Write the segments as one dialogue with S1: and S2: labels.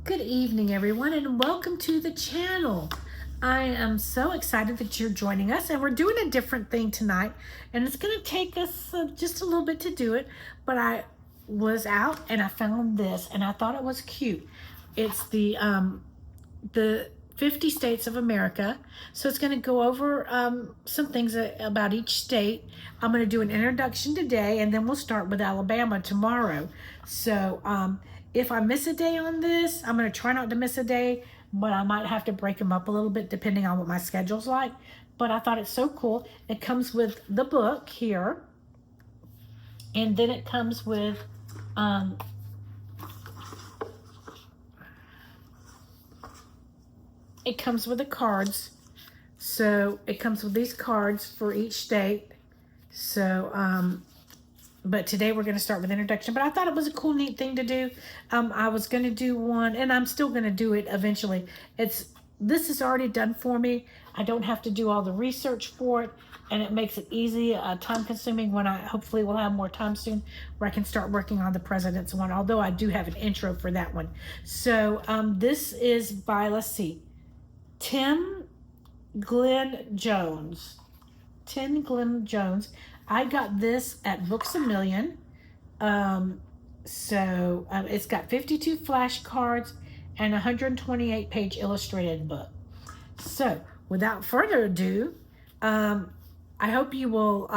S1: Good evening, everyone, and welcome to the channel. I am so excited that you're joining us, and we're doing a different thing tonight, and it's going to take us just a little bit to do it, but I was out and I found this, and I thought it was cute. It's the 50 states of America. So it's going to go over some things about each state. I'm going to do an introduction today, and then we'll start with Alabama tomorrow. So if I miss a day on this, I'm going to try not to miss a day, but I might have to break them up a little bit depending on what my schedule's like. But I thought it's so cool. It comes with the book here, and then it comes with the cards. So it comes with these cards for each state. So but today we're going to start with introduction, but I thought it was a cool, neat thing to do. I was going to do one, and I'm still going to do it eventually. This is already done for me. I don't have to do all the research for it, and it makes it easy, time consuming when I hopefully will have more time soon where I can start working on the president's one, although I do have an intro for that one. So this is by, let's see, Tim Glenn Jones. Tim Glenn Jones. I got this at Books A Million. It's got 52 flashcards and a 128-page illustrated book. So without further ado, I hope you will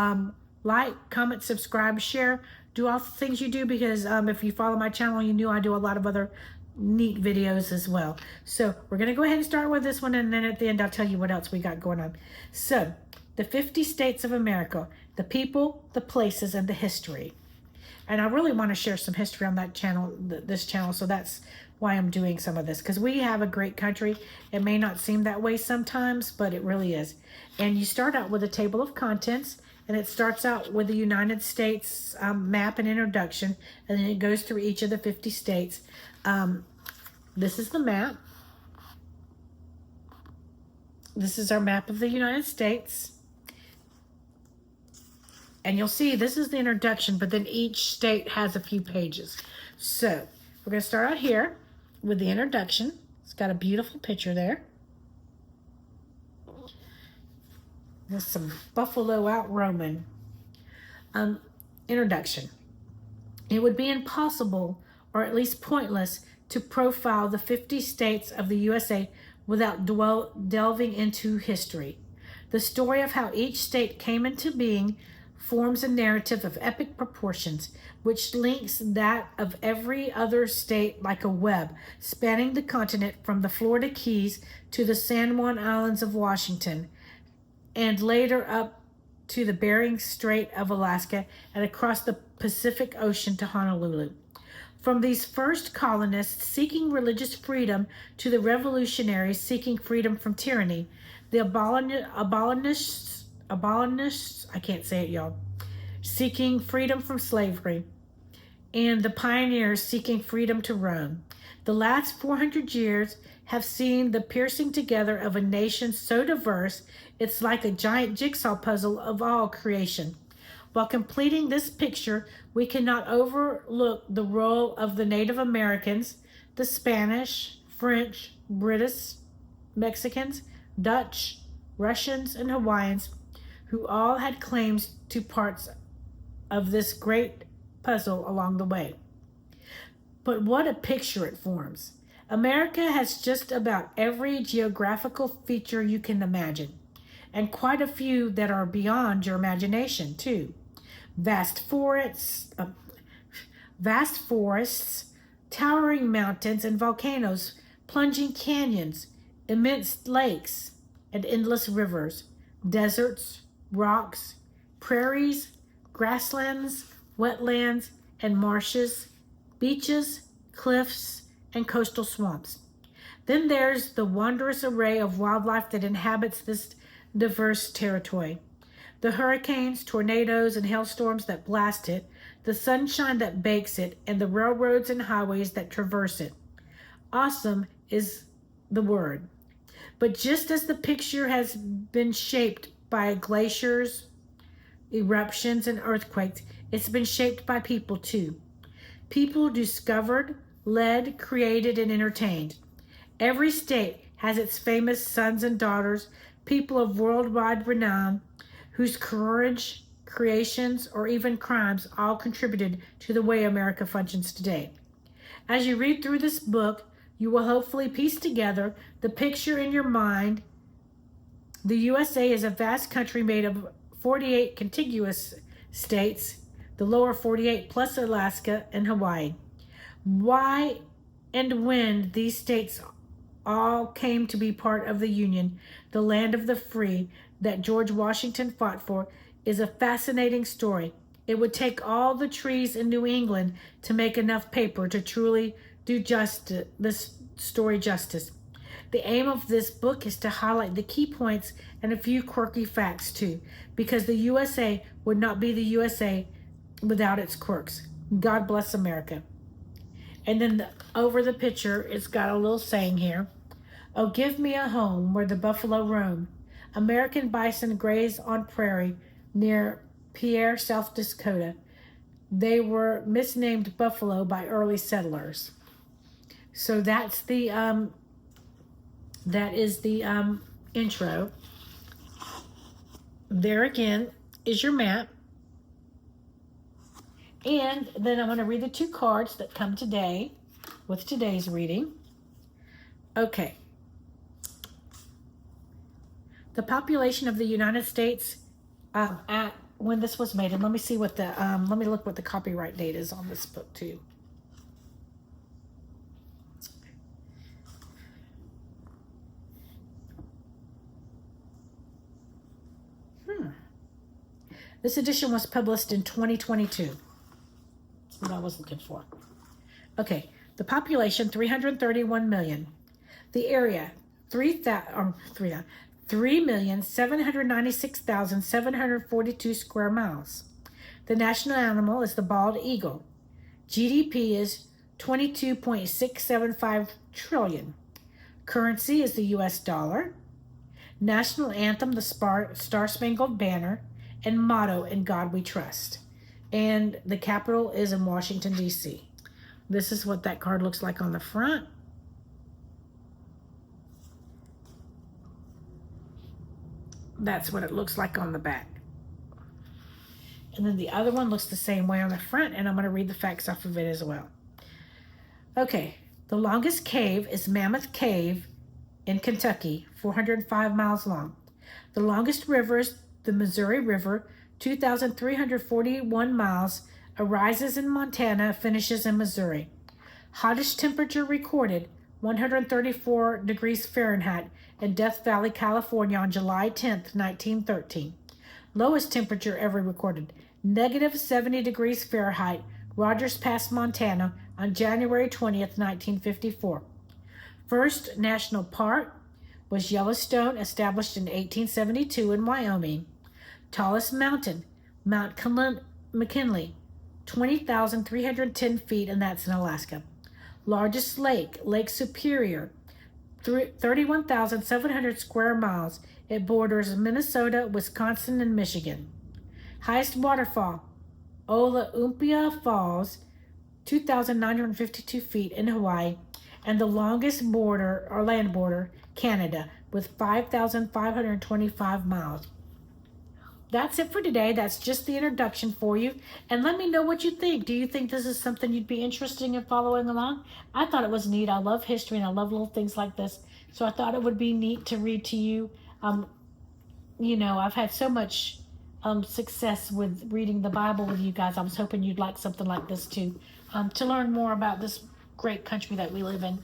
S1: like, comment, subscribe, share, do all the things you do, because if you follow my channel, you know I do a lot of other neat videos as well. So we're going to go ahead and start with this one, and then at the end I'll tell you what else we got going on. So the 50 states of America, the people, the places, and the history. And I really want to share some history on that channel, this channel, so that's why I'm doing some of this, because we have a great country. It may not seem that way sometimes, but it really is. And you start out with a table of contents, and it starts out with the United States map and introduction, and then it goes through each of the 50 states. This is the map. This is our map of the United States. And you'll see this is the introduction, but then each state has a few pages. So we're going to start out here with the introduction. It's got a beautiful picture there. There's some buffalo out roaming. Introduction. It would be impossible, or at least pointless, to profile the 50 states of the USA without delving into history. The story of how each state came into being forms a narrative of epic proportions, which links that of every other state like a web, spanning the continent from the Florida Keys to the San Juan Islands of Washington, and later up to the Bering Strait of Alaska and across the Pacific Ocean to Honolulu. From these first colonists seeking religious freedom to the revolutionaries seeking freedom from tyranny, the abolitionists, I can't say it, y'all, seeking freedom from slavery, and the pioneers seeking freedom to roam. The last 400 years have seen the piercing together of a nation so diverse, it's like a giant jigsaw puzzle of all creation. While completing this picture, we cannot overlook the role of the Native Americans, the Spanish, French, British, Mexicans, Dutch, Russians, and Hawaiians, who all had claims to parts of this great puzzle along the way. But what a picture it forms. America has just about every geographical feature you can imagine, and quite a few that are beyond your imagination, too. Vast forests, towering mountains and volcanoes, plunging canyons, immense lakes and endless rivers, deserts, rocks, prairies, grasslands, wetlands, and marshes, beaches, cliffs, and coastal swamps. Then there's the wondrous array of wildlife that inhabits this diverse territory. The hurricanes, tornadoes, and hailstorms that blast it, the sunshine that bakes it, and the railroads and highways that traverse it. Awesome is the word. But just as the picture has been shaped by glaciers, eruptions, and earthquakes, it's been shaped by people too. People discovered, led, created, and entertained. Every state has its famous sons and daughters, people of worldwide renown, whose courage, creations, or even crimes all contributed to the way America functions today. As you read through this book, you will hopefully piece together the picture in your mind. The USA is a vast country made of 48 contiguous states, the lower 48 plus Alaska and Hawaii. Why and when these states all came to be part of the Union, the land of the free that George Washington fought for, is a fascinating story. It would take all the trees in New England to make enough paper to truly do this story justice. The aim of this book is to highlight the key points and a few quirky facts too, because the USA would not be the USA without its quirks. God bless America. And then over the picture, it's got a little saying here. Oh, give me a home where the buffalo roam. American bison graze on prairie near Pierre, South Dakota. They were misnamed buffalo by early settlers. So that's the intro. There again is your map. And then I'm going to read the 2 cards that come today with today's reading. Okay. The population of the United States at when this was made, and let me see what the let me look what the copyright date is on this book too. This edition was published in 2022. That's what I was looking for. Okay, the population 331 million. The area 3,796,742 square miles. The national animal is the bald eagle. GDP is 22.675 trillion. Currency is the US dollar. National anthem, the Star-Spangled Banner, and motto, In God We Trust. And the capital is in Washington, D.C. This is what that card looks like on the front. That's what it looks like on the back. And then the other one looks the same way on the front, and I'm going to read the facts off of it as well. Okay, the longest cave is Mammoth Cave in Kentucky, 405 miles long. The longest river is the Missouri River, 2,341 miles, arises in Montana, finishes in Missouri. Hottest temperature recorded, 134 degrees Fahrenheit in Death Valley, California on July 10th, 1913. Lowest temperature ever recorded, negative 70 degrees Fahrenheit, Rogers Pass, Montana on January 20th, 1954. First national park was Yellowstone, established in 1872 in Wyoming. Tallest mountain, Mount McKinley, 20,310 feet, and that's in Alaska. Largest lake, Lake Superior, 31,700 square miles. It borders Minnesota, Wisconsin, and Michigan. Highest waterfall, Olympia Falls, 2,952 feet in Hawaii. And the longest border, or land border, Canada, with 5,525 miles. That's it for today. That's just the introduction for you. And let me know what you think. Do you think this is something you'd be interested in following along? I thought it was neat. I love history and I love little things like this. So I thought it would be neat to read to you. You know, I've had so much success with reading the Bible with you guys. I was hoping you'd like something like this too, to learn more about this great country that we live in.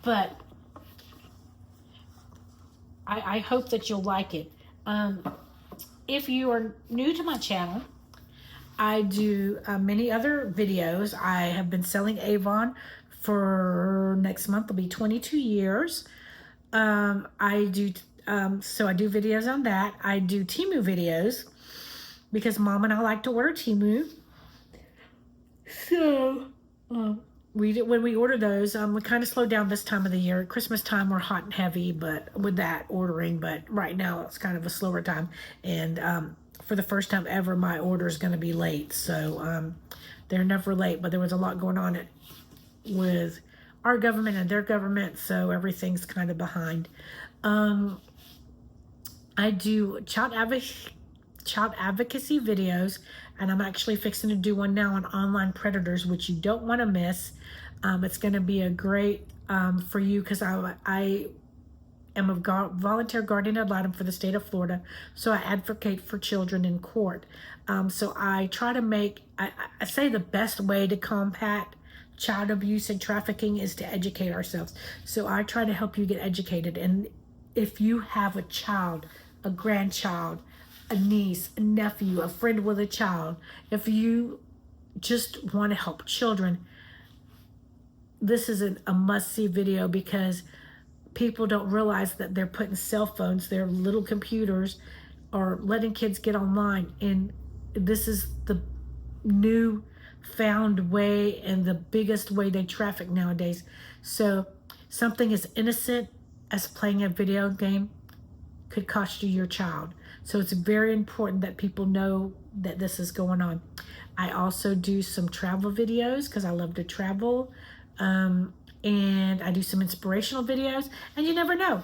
S1: But I hope that you'll like it. If you are new to my channel, I do many other videos. I have been selling Avon for next month. It'll be 22 years. So I do videos on that. I do Temu videos because Mom and I like to order Temu. So when we order those, we kind of slow down this time of the year. At Christmas time, we're hot and heavy, but with that ordering. But right now, it's kind of a slower time. And for the first time ever, my order is going to be late. So They're never late, but there was a lot going on with our government and their government, so everything's kind of behind. I do child advocacy videos, and I'm actually fixing to do one now on online predators, which you don't want to miss. It's going to be a great for you, because I am a volunteer guardian ad litem for the state of Florida, so I advocate for children in court. So I try to make, I say the best way to combat child abuse and trafficking is to educate ourselves. So I try to help you get educated. And if you have a child, a grandchild, a niece, a nephew, a friend with a child, if you just want to help children, this is a must-see video, because people don't realize that they're putting cell phones, their little computers, or letting kids get online. And this is the new found way and the biggest way they traffic nowadays. So something as innocent as playing a video game could cost you your child. So it's very important that people know that this is going on. I also do some travel videos, because I love to travel. And I do some inspirational videos, and you never know.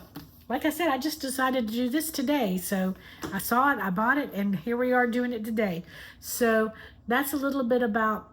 S1: Like I said, I just decided to do this today. So I saw it, I bought it, and here we are doing it today. So that's a little bit about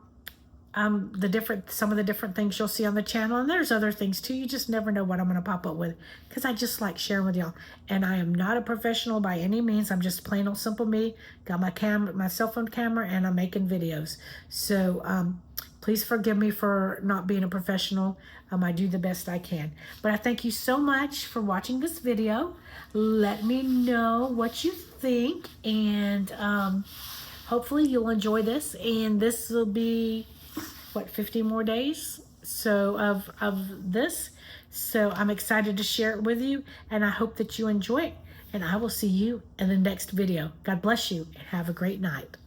S1: some of the different things you'll see on the channel. And there's other things too. You just never know what I'm going to pop up with, because I just like sharing with y'all. And I am not a professional by any means. I'm just plain old simple me. Got my cell phone camera, and I'm making videos. So please forgive me for not being a professional. I do the best I can. But I thank you so much for watching this video. Let me know what you think, and hopefully you'll enjoy this. And this will be, what, 50 more days so of this. So I'm excited to share it with you, and I hope that you enjoy it. And I will see you in the next video. God bless you, and have a great night.